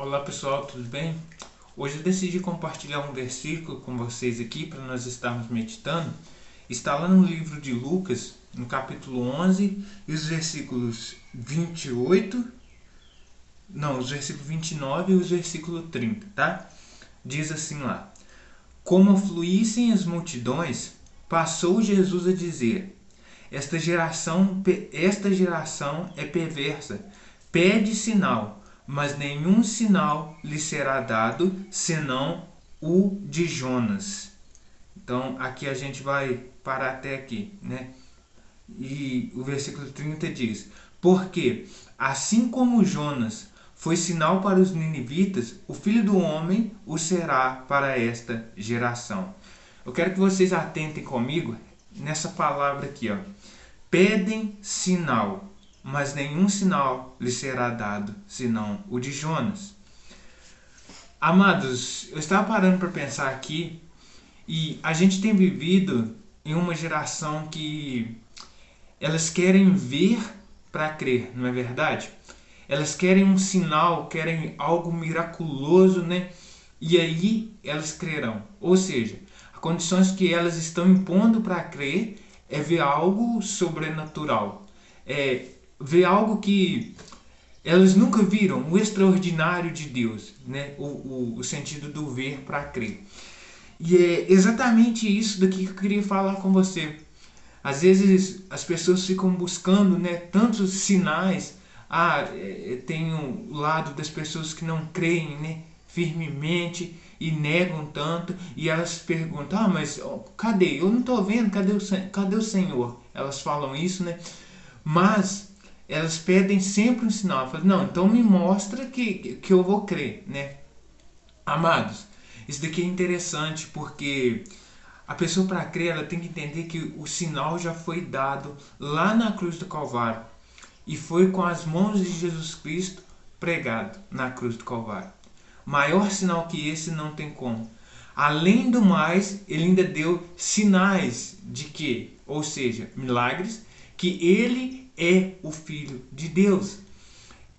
Olá pessoal, tudo bem? Hoje eu decidi compartilhar um versículo com vocês aqui para nós estarmos meditando. Está lá no livro de Lucas, no capítulo 11, e os versículos 28, não, os versículos 29 e os versículos 30, tá? Diz assim lá: Como afluíssem as multidões, passou Jesus a dizer: esta geração é perversa, pede sinal, mas nenhum sinal lhe será dado, senão o de Jonas. Então aqui a gente vai parar até aqui, né? E o versículo 30 diz: Porque, assim como Jonas foi sinal para os ninivitas, o Filho do Homem o será para esta geração. Eu quero que vocês atentem comigo nessa palavra aqui, ó. Pedem sinal, mas nenhum sinal lhe será dado, senão o de Jonas. Amados, eu estava parando para pensar aqui e a gente tem vivido em uma geração que elas querem ver para crer, não é verdade? Elas querem um sinal, querem algo miraculoso, né? E aí elas crerão. Ou seja, as condições que elas estão impondo para crer é ver algo sobrenatural. É ver algo que elas nunca viram, o extraordinário de Deus, né? O sentido do ver para crer. E é exatamente isso daqui que eu queria falar com você. Às vezes as pessoas ficam buscando, né, tantos sinais. Tem o lado das pessoas que não creem, né, firmemente e negam tanto. E elas perguntam, mas cadê? Eu não estou vendo, cadê o Senhor? Elas falam isso, né? Mas elas pedem sempre um sinal. Falam, não, então me mostra que eu vou crer, né? Amados, isso daqui é interessante porque a pessoa para crer ela tem que entender que o sinal já foi dado lá na cruz do Calvário e foi com as mãos de Jesus Cristo pregado na cruz do Calvário. Maior sinal que esse não tem como. Além do mais, ele ainda deu sinais de que, ou seja, milagres, que ele é o Filho de Deus.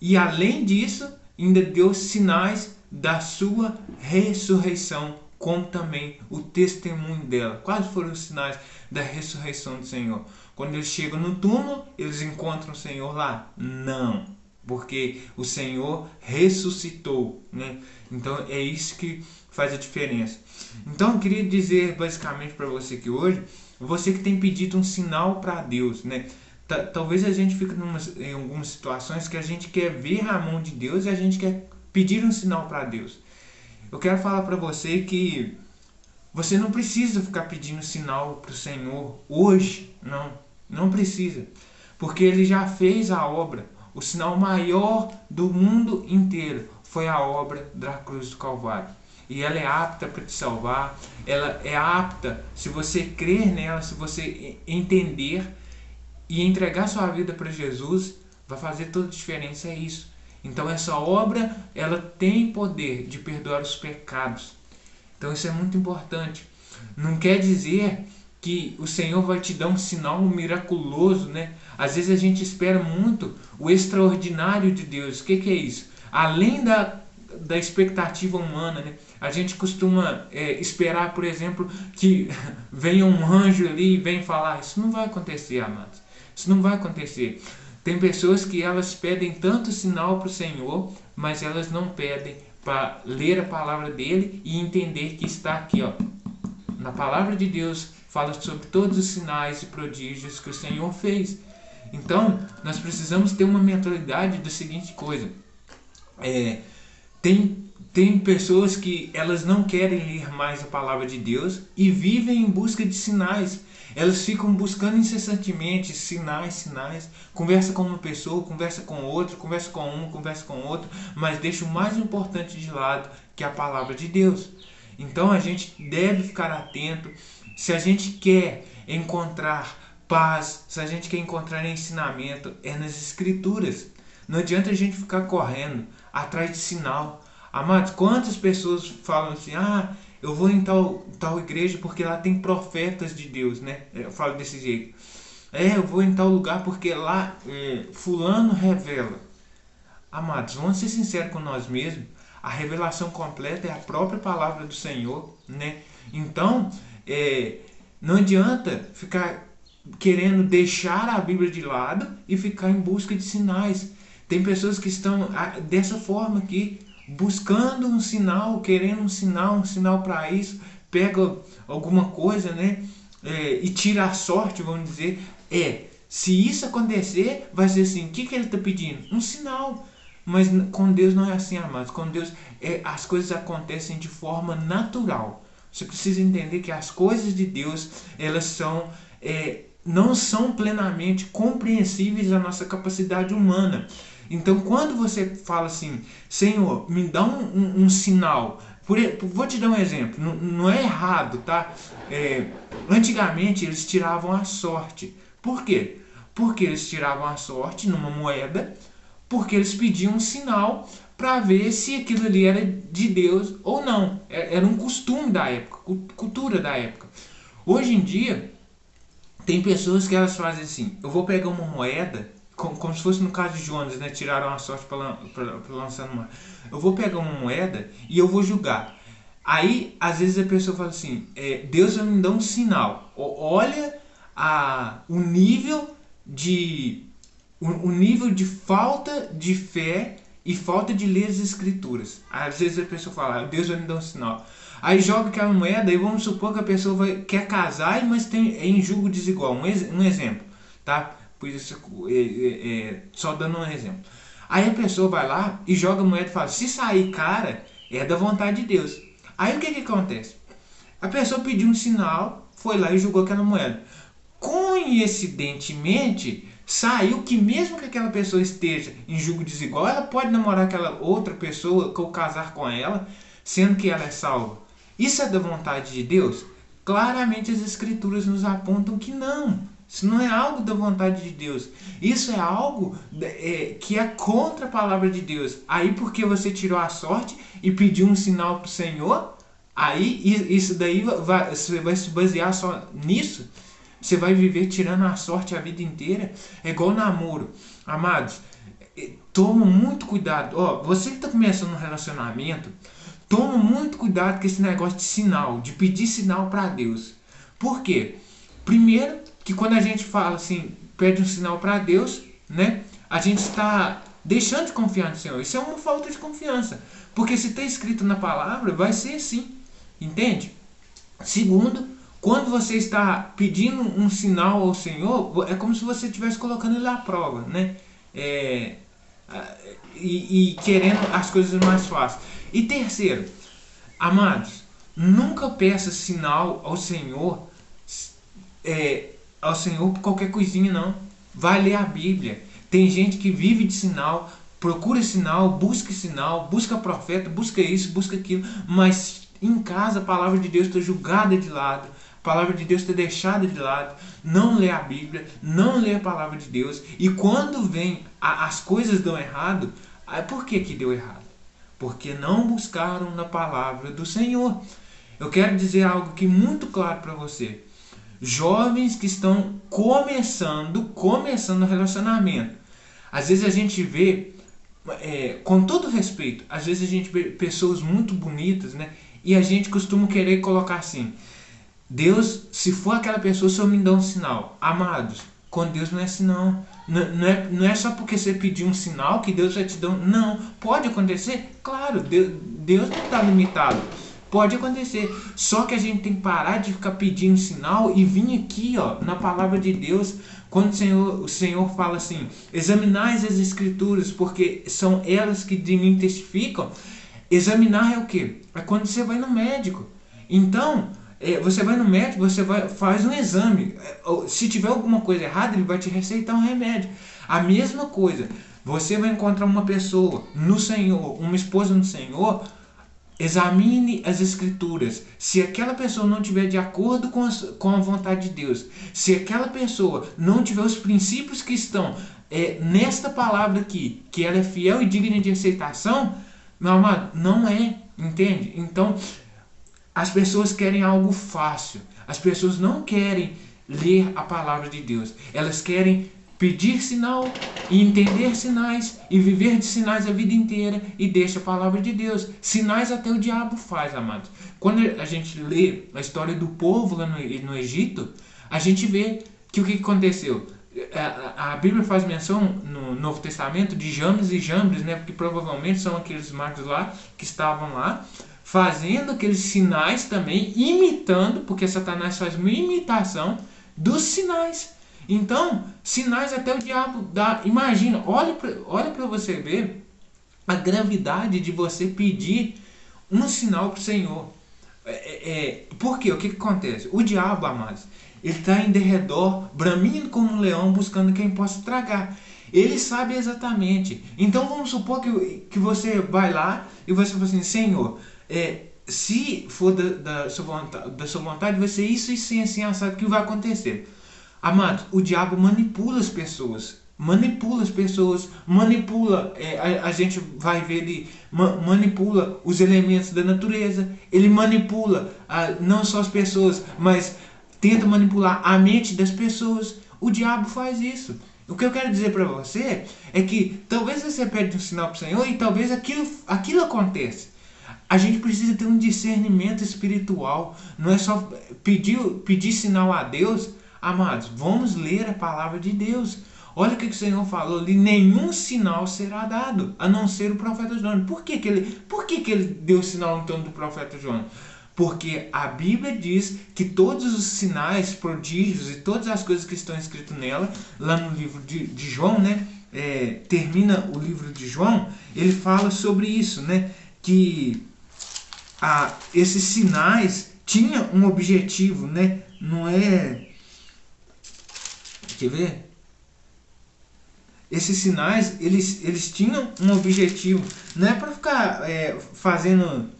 E além disso, ainda deu sinais da sua ressurreição, como também o testemunho dela. Quais foram os sinais da ressurreição do Senhor? Quando eles chegam no túmulo, eles encontram o Senhor lá? Não, porque o Senhor ressuscitou, né? Então é isso que faz a diferença. Então eu queria dizer basicamente para você que hoje, você que tem pedido um sinal para Deus, né? Talvez a gente fique em algumas situações que a gente quer ver a mão de Deus e a gente quer pedir um sinal para Deus. Eu quero falar para você que você não precisa ficar pedindo sinal para o Senhor hoje, não precisa, porque Ele já fez a obra. O sinal maior do mundo inteiro foi a obra da cruz do Calvário. E ela é apta para te salvar, ela é apta, se você crer nela, se você entender e entregar sua vida para Jesus, vai fazer toda a diferença, é isso. Então essa obra, ela tem poder de perdoar os pecados. Então isso é muito importante. Não quer dizer que o Senhor vai te dar um sinal miraculoso, né? Às vezes a gente espera muito o extraordinário de Deus. O que é isso? Além da expectativa humana, né? A gente costuma esperar, por exemplo, que venha um anjo ali e venha falar. Isso não vai acontecer, amados. Isso não vai acontecer. Tem pessoas que elas pedem tanto sinal para o Senhor, mas elas não pedem para ler a palavra dele e entender que está aqui, ó. Na palavra de Deus fala sobre todos os sinais e prodígios que o Senhor fez. Então, nós precisamos ter uma mentalidade da seguinte coisa. Tem pessoas que elas não querem ler mais a palavra de Deus e vivem em busca de sinais. Elas ficam buscando incessantemente sinais. Conversa com uma pessoa, conversa com outra, conversa com um, conversa com outro, mas deixa o mais importante de lado, que é a palavra de Deus. Então a gente deve ficar atento. Se a gente quer encontrar paz, se a gente quer encontrar ensinamento, é nas Escrituras. Não adianta a gente ficar correndo atrás de sinal. Amados, quantas pessoas falam assim, eu vou em tal igreja porque lá tem profetas de Deus, né? Eu falo desse jeito. Eu vou em tal lugar porque lá fulano revela. Amados, vamos ser sinceros com nós mesmos. A revelação completa é a própria palavra do Senhor, né? Então, não adianta ficar querendo deixar a Bíblia de lado e ficar em busca de sinais. Tem pessoas que estão dessa forma aqui, buscando um sinal, querendo um sinal para isso, pega alguma coisa, né? E tira a sorte, vamos dizer. Se isso acontecer, vai ser assim, o que ele está pedindo? Um sinal. Mas com Deus não é assim, amados. Com Deus as coisas acontecem de forma natural. Você precisa entender que as coisas de Deus, elas são não são plenamente compreensíveis à nossa capacidade humana. Então, quando você fala assim, Senhor, me dá um sinal. Vou te dar um exemplo, não é errado, tá? Antigamente eles tiravam a sorte. Por quê? Porque eles tiravam a sorte numa moeda, porque eles pediam um sinal para ver se aquilo ali era de Deus ou não. Era um costume da época, cultura da época. Hoje em dia, tem pessoas que elas fazem assim, eu vou pegar uma moeda, como se fosse no caso de Jonas, né? Tiraram a sorte para lançar no mar. Eu vou pegar uma moeda e eu vou julgar. Aí, às vezes a pessoa fala assim, Deus vai me dar um sinal. Olha o nível de falta de fé e falta de ler as escrituras. Às vezes a pessoa fala, Deus vai me dar um sinal. Aí joga aquela moeda e vamos supor que a pessoa quer casar, mas é em julgo desigual. Um exemplo, tá? Por isso, só dando um exemplo. Aí a pessoa vai lá e joga a moeda e fala, se sair cara, é da vontade de Deus. Aí o que acontece? A pessoa pediu um sinal, foi lá e jogou aquela moeda. Coincidentemente, saiu que mesmo que aquela pessoa esteja em julgo desigual, ela pode namorar aquela outra pessoa ou casar com ela, sendo que ela é salva. Isso é da vontade de Deus? Claramente as escrituras nos apontam que não. Isso não é algo da vontade de Deus. Isso é algo que é contra a palavra de Deus. Aí porque você tirou a sorte e pediu um sinal para o Senhor, aí isso daí você vai se basear só nisso? Você vai viver tirando a sorte a vida inteira? É igual namoro. Amados, toma muito cuidado. Você que está começando um relacionamento, toma muito cuidado com esse negócio de sinal, de pedir sinal para Deus. Por quê? Primeiro, que quando a gente fala assim, pede um sinal para Deus, né? A gente está deixando de confiar no Senhor. Isso é uma falta de confiança. Porque se está escrito na palavra, vai ser assim. Entende? Segundo, quando você está pedindo um sinal ao Senhor, é como se você estivesse colocando ele à prova, né? E querendo as coisas mais fáceis. E terceiro, amados, nunca peça sinal ao Senhor por qualquer coisinha, não. Vai ler a Bíblia. Tem gente que vive de sinal, procura sinal, busca profeta, busca isso, busca aquilo, mas em casa a palavra de Deus está julgada de lado, a palavra de Deus está deixada de lado, não lê a Bíblia, não lê a palavra de Deus, e quando vem as coisas dão errado, por que deu errado? Porque não buscaram na palavra do Senhor. Eu quero dizer algo aqui muito claro para você. Jovens que estão começando o relacionamento. Às vezes a gente vê, com todo respeito, às vezes a gente vê pessoas muito bonitas, né? E a gente costuma querer colocar assim, Deus, se for aquela pessoa, só me dá um sinal. Amados, com Deus não é assim não. Não é só porque você pediu um sinal que Deus vai te dar um... Não, pode acontecer? Claro, Deus não está limitado. Pode acontecer, só que a gente tem que parar de ficar pedindo sinal e vir aqui, na palavra de Deus, quando o Senhor fala assim, examinais as escrituras, porque são elas que de mim testificam. Examinar é o quê? É quando você vai no médico. Então, você vai no médico, faz um exame. Se tiver alguma coisa errada, ele vai te receitar um remédio. A mesma coisa, você vai encontrar uma pessoa no Senhor, uma esposa no Senhor. Examine as escrituras. Se aquela pessoa não estiver de acordo com a vontade de Deus, se aquela pessoa não tiver os princípios que estão nesta palavra aqui, que ela é fiel e digna de aceitação, meu amado, não é, entende? Então, as pessoas querem algo fácil. As pessoas não querem ler a palavra de Deus. Elas querem pedir sinal e entender sinais e viver de sinais a vida inteira e deixa a palavra de Deus. Sinais até o diabo faz, amados. Quando a gente lê a história do povo lá no Egito, a gente vê que o que aconteceu? A Bíblia faz menção no Novo Testamento de Janes e Jambres, né? Porque provavelmente são aqueles magos lá que estavam lá fazendo aqueles sinais também, imitando, porque Satanás faz uma imitação dos sinais. Então, sinais até o diabo dá. Imagina, olha para você ver a gravidade de você pedir um sinal para o Senhor. Por quê? O que acontece? O diabo, amados, ele está em derredor, bramindo como um leão, buscando quem possa tragar. Ele sabe exatamente. Então vamos supor que você vai lá e você fala assim: Senhor, se for da sua vontade, vai ser isso e sim, assim, assado, que vai acontecer. Amados, o diabo manipula as pessoas. A gente vai ver, ele manipula os elementos da natureza. Ele manipula não só as pessoas, mas tenta manipular a mente das pessoas. O diabo faz isso. O que eu quero dizer para você é que talvez você pede um sinal para o Senhor e talvez aquilo aconteça. A gente precisa ter um discernimento espiritual. Não é só pedir sinal a Deus. Amados, vamos ler a palavra de Deus. Olha o que o Senhor falou ali: nenhum sinal será dado, a não ser o profeta Jonas. Por que ele deu o sinal em torno do profeta Jonas? Porque a Bíblia diz que todos os sinais, prodígios e todas as coisas que estão escritas nela, lá no livro de João, né? Termina o livro de João, ele fala sobre isso, né? Que esses sinais tinham um objetivo, né? Não é... Quer ver? Esses sinais, eles tinham um objetivo. Não é para ficar fazendo...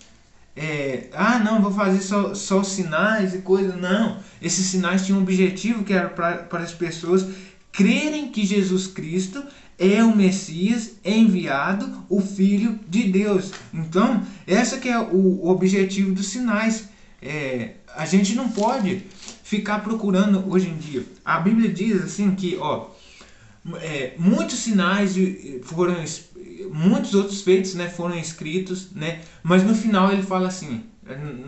não, vou fazer só os sinais e coisas. Não. Esses sinais tinham um objetivo, que era para as pessoas crerem que Jesus Cristo é o Messias enviado, o Filho de Deus. Então, esse que é o objetivo dos sinais. A gente não pode ficar procurando hoje em dia. A Bíblia diz assim que, muitos sinais muitos outros feitos, né, foram escritos, né, mas no final ele fala assim,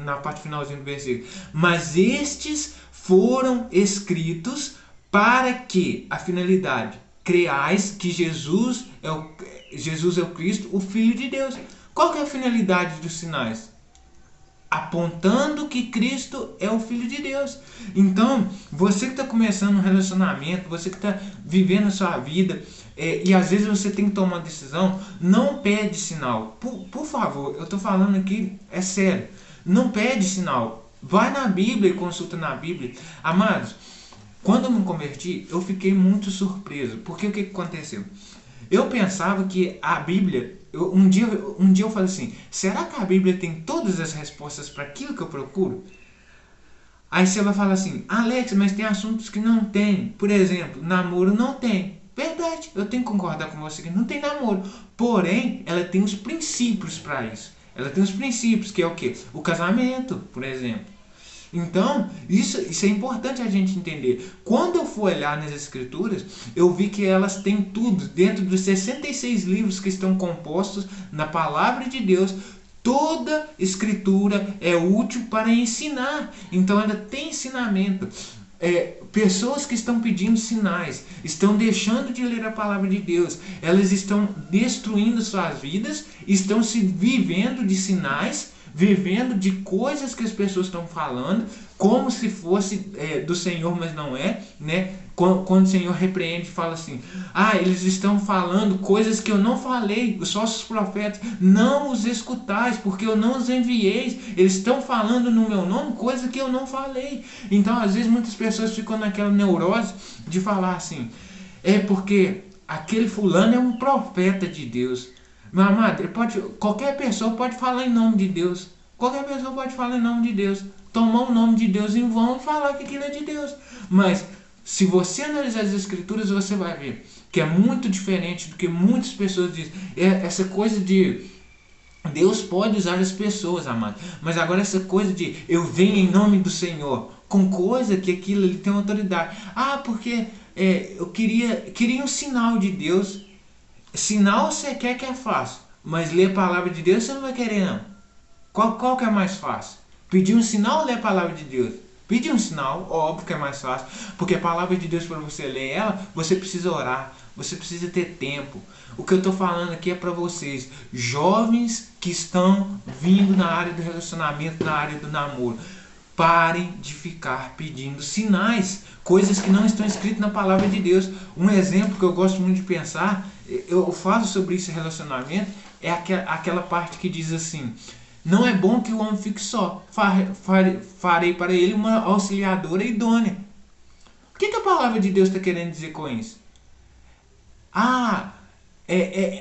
na parte finalzinha do versículo: mas estes foram escritos para que, a finalidade, creais que Jesus é o Cristo, o Filho de Deus. Qual que é a finalidade dos sinais? Apontando que Cristo é o Filho de Deus. Então, você que está começando um relacionamento, você que está vivendo a sua vida, e às vezes você tem que tomar uma decisão, não pede sinal. Por favor, eu estou falando aqui, é sério. Não pede sinal. Vai na Bíblia e consulta na Bíblia. Amados, quando eu me converti, eu fiquei muito surpreso. Porque o que aconteceu? Eu pensava que a Bíblia... Um dia eu falei assim: será que a Bíblia tem todas as respostas para aquilo que eu procuro? Aí você vai falar assim: Alex, mas tem assuntos que não tem. Por exemplo, namoro não tem. Verdade, eu tenho que concordar com você que não tem namoro. Porém, ela tem os princípios para isso. Ela tem os princípios, que é o quê? O casamento, por exemplo. Então, isso é importante a gente entender. Quando eu fui olhar nas Escrituras, eu vi que elas têm tudo. Dentro dos 66 livros que estão compostos na Palavra de Deus, toda Escritura é útil para ensinar. Então, ela tem ensinamento. Pessoas que estão pedindo sinais, estão deixando de ler a Palavra de Deus, elas estão destruindo suas vidas, estão se vivendo de sinais, vivendo de coisas que as pessoas estão falando, como se fosse do Senhor, mas não é, né? Quando o Senhor repreende e fala assim: eles estão falando coisas que eu não falei, os falsos profetas, não os escutais, porque eu não os enviei. Eles estão falando no meu nome coisas que eu não falei. Então, às vezes, muitas pessoas ficam naquela neurose de falar assim: porque aquele fulano é um profeta de Deus. Meu amado, qualquer pessoa pode falar em nome de Deus. Qualquer pessoa pode falar em nome de Deus. Tomar o nome de Deus em vão e falar que aquilo é de Deus. Mas, se você analisar as Escrituras, você vai ver que é muito diferente do que muitas pessoas dizem. Essa coisa de... Deus pode usar as pessoas, amado. Mas agora essa coisa de eu venho em nome do Senhor, com coisa que aquilo ele tem autoridade. Porque eu queria um sinal de Deus. Sinal você quer que é fácil, mas ler a palavra de Deus você não vai querer não. Qual que é mais fácil? Pedir um sinal ou ler a palavra de Deus? Pedir um sinal, óbvio que é mais fácil, porque a palavra de Deus, para você ler ela, você precisa orar, você precisa ter tempo. O que eu estou falando aqui é para vocês, jovens que estão vindo na área do relacionamento, na área do namoro. Parem de ficar pedindo sinais, coisas que não estão escritas na palavra de Deus. Um exemplo que eu gosto muito de pensar, eu falo sobre esse relacionamento, é aquela parte que diz assim: não é bom que o homem fique só, farei para ele uma auxiliadora idônea. O que a palavra de Deus está querendo dizer com isso?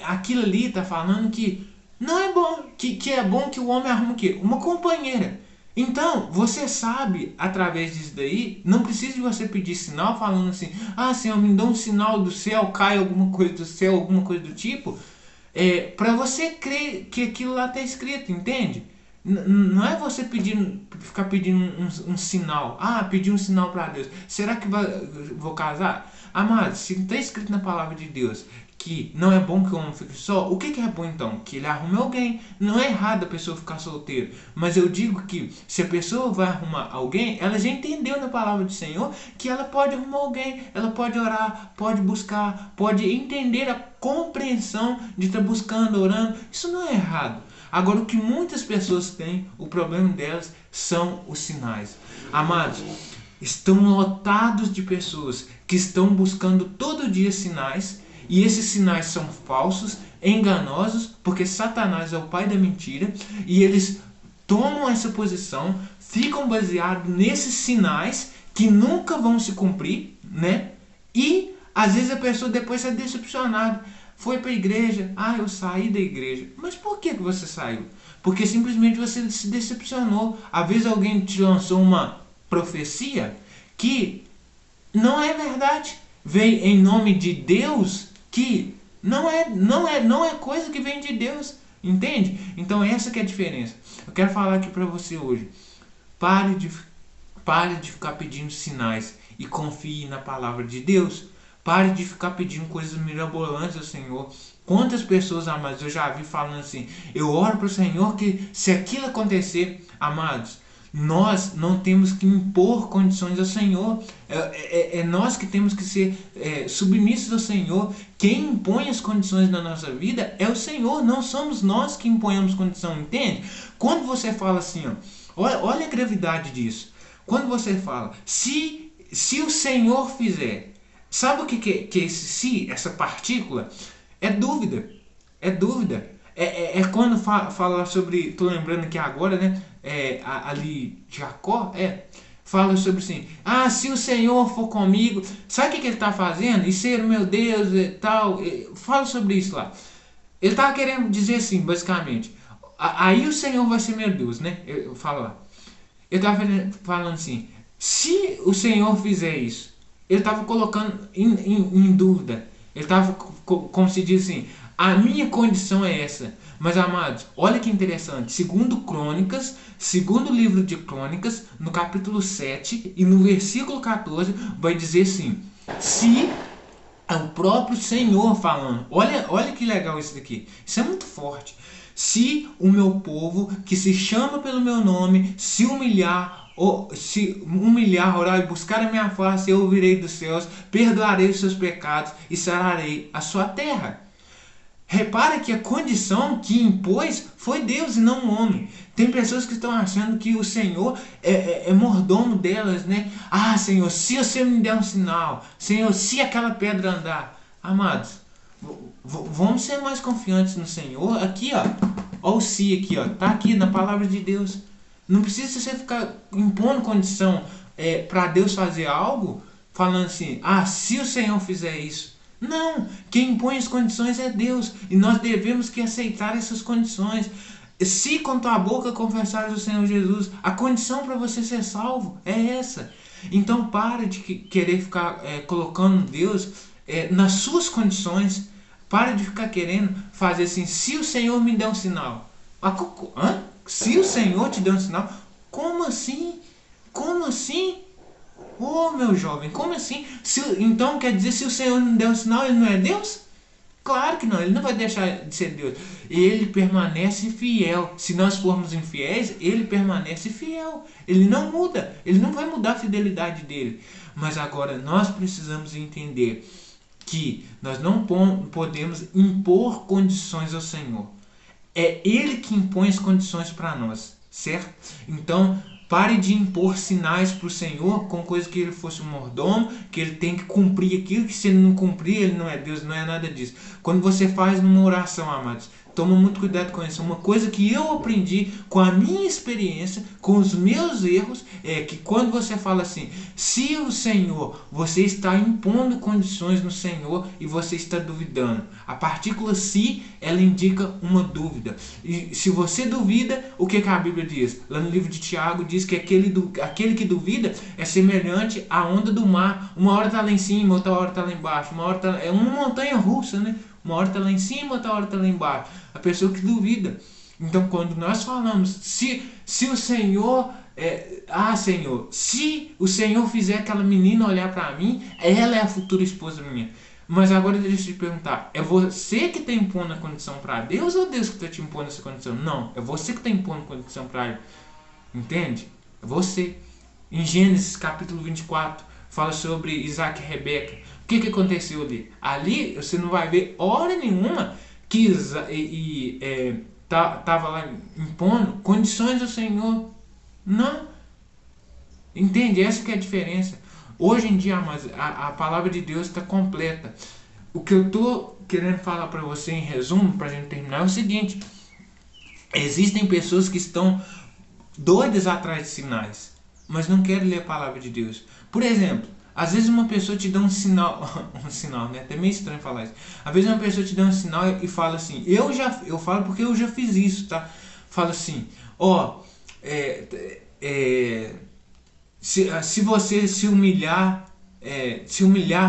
Aquilo ali está falando que não é bom, que é bom que o homem arrume o quê? Uma companheira. Então, você sabe, através disso daí, não precisa de você pedir sinal falando assim: Senhor, me dá um sinal do céu, cai alguma coisa do céu, alguma coisa do tipo, para você crer que aquilo lá está escrito, entende? Não é você ficar pedindo um sinal. Pedir um sinal para Deus. Será que vou casar? Amado, se está escrito na palavra de Deus que não é bom que o homem fique só, o que é bom então? Que ele arrume alguém. Não é errado a pessoa ficar solteira, mas eu digo que se a pessoa vai arrumar alguém, ela já entendeu na palavra do Senhor que ela pode arrumar alguém, ela pode orar, pode buscar, pode entender a compreensão de estar buscando, orando. Isso não é errado. Agora, o que muitas pessoas têm, o problema delas são os sinais. Amados, estão lotados de pessoas que estão buscando todo dia sinais, e esses sinais são falsos, enganosos, porque Satanás é o pai da mentira, e eles tomam essa posição, ficam baseados nesses sinais que nunca vão se cumprir, né? E às vezes a pessoa depois sai decepcionada. Foi para a igreja, eu saí da igreja. Mas por que você saiu? Porque simplesmente você se decepcionou. Às vezes alguém te lançou uma profecia que não é verdade. Veio em nome de Deus, que não é coisa que vem de Deus. Entende? Então essa que é a diferença. Eu quero falar aqui para você hoje. Pare de ficar pedindo sinais e confie na palavra de Deus. Pare de ficar pedindo coisas mirabolantes ao Senhor. Quantas pessoas, amados, eu já vi falando assim: eu oro para o Senhor que se aquilo acontecer, amados, nós não temos que impor condições ao Senhor. É nós que temos que ser submissos ao Senhor. Quem impõe as condições na nossa vida é o Senhor, não somos nós que imponhamos condição, entende? Quando você fala assim, olha a gravidade disso. Quando você fala, se o Senhor fizer, sabe o que é esse si, essa partícula? É dúvida. É dúvida. É quando fala sobre, tô lembrando aqui agora, né? Ali Jacó, fala sobre assim: se o Senhor for comigo, sabe o que ele está fazendo? E ser meu Deus e tal. Fala sobre isso lá. Ele estava querendo dizer assim, basicamente: aí o Senhor vai ser meu Deus, né? Eu falo lá. Ele estava falando assim: se o Senhor fizer isso, ele estava colocando em dúvida. Ele estava, como se diz assim: a minha condição é essa. Mas, amados, olha que interessante. Segundo livro de Crônicas, no capítulo 7 e no versículo 14, vai dizer assim: se é o próprio Senhor falando. Olha que legal isso daqui. Isso é muito forte. Se o meu povo, que se chama pelo meu nome, se humilhar, orar e buscar a minha face, eu ouvirei dos céus, perdoarei os seus pecados e sararei a sua terra. Repara que a condição que impôs foi Deus e não o homem. Tem pessoas que estão achando que o Senhor é mordomo delas, né? Senhor, se você me der um sinal, Senhor, se aquela pedra andar. Amados, vamos ser mais confiantes no Senhor. Aqui, ó o se aqui, tá aqui na palavra de Deus. Não precisa você ficar impondo condição para Deus fazer algo, falando assim: se o Senhor fizer isso. Não, quem impõe as condições é Deus, e nós devemos que aceitar essas condições. Se com tua boca confessares o Senhor Jesus, a condição para você ser salvo é essa. Então pare de querer ficar colocando Deus nas suas condições. Pare de ficar querendo fazer assim: se o Senhor me der um sinal. Se o Senhor te der um sinal? Como assim? Como assim? Ô, meu jovem, como assim? Então quer dizer, se o Senhor não deu um sinal, ele não é Deus? Claro que não, ele não vai deixar de ser Deus. Ele permanece fiel. Se nós formos infiéis, ele permanece fiel. Ele não muda, ele não vai mudar a fidelidade dele. Mas agora nós precisamos entender que nós não podemos impor condições ao Senhor. É Ele que impõe as condições para nós, certo? Então, pare de impor sinais para o Senhor com coisa que ele fosse um mordomo, que ele tem que cumprir aquilo, que se ele não cumprir, ele não é Deus, não é nada disso. Quando você faz uma oração, amados, toma muito cuidado com isso. Uma coisa que eu aprendi com a minha experiência, com os meus erros, é que quando você fala assim, se o Senhor, você está impondo condições no Senhor e você está duvidando. A partícula se, ela indica uma dúvida. E se você duvida, o que a Bíblia diz? Lá no livro de Tiago diz que aquele que duvida é semelhante à onda do mar. Uma hora está lá em cima, outra hora está lá embaixo. Uma hora é uma montanha russa, né? Uma hora está lá em cima, outra hora está lá embaixo. A pessoa que duvida. Então, quando nós falamos, se o Senhor, Senhor, se o Senhor fizer aquela menina olhar para mim, ela é a futura esposa minha. Mas agora deixa eu te perguntar, é você que está impondo a condição para Deus ou Deus que está te impondo essa condição? Não, é você que está impondo a condição para Ele. Entende? É você. Em Gênesis capítulo 24, fala sobre Isaac e Rebeca. O que aconteceu ali? Ali você não vai ver hora nenhuma que estava lá impondo condições ao Senhor. Não. Entende? Essa que é a diferença. Hoje em dia, mas a palavra de Deus está completa. O que eu estou querendo falar para você em resumo, para a gente terminar, é o seguinte. Existem pessoas que estão doidas atrás de sinais, mas não querem ler a palavra de Deus. Por exemplo, às vezes uma pessoa te dá um sinal, né? Até meio estranho falar isso. Às vezes uma pessoa te dá um sinal e fala assim, eu falo porque eu já fiz isso, tá? Fala assim, se você se humilhar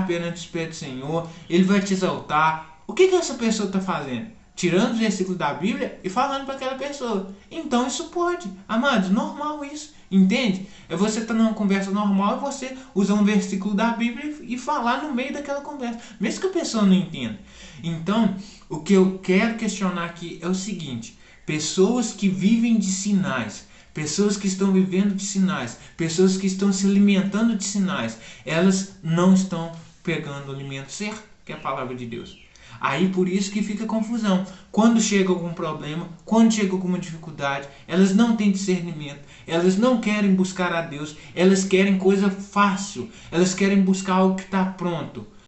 perante os pés do Senhor, Ele vai te exaltar. O que essa pessoa está fazendo? Tirando os versículos da Bíblia e falando para aquela pessoa. Então isso pode, amados, normal isso, entende? É você estar numa conversa normal e você usar um versículo da Bíblia e falar no meio daquela conversa, mesmo que a pessoa não entenda. Então, o que eu quero questionar aqui é o seguinte: pessoas que vivem de sinais, pessoas que estão vivendo de sinais, pessoas que estão se alimentando de sinais, elas não estão pegando o alimento certo, que é a palavra de Deus. Aí por isso que fica confusão. Quando chega algum problema, quando chega alguma dificuldade, elas não têm discernimento, elas não querem buscar a Deus, elas querem coisa fácil, elas querem buscar algo que está pronto.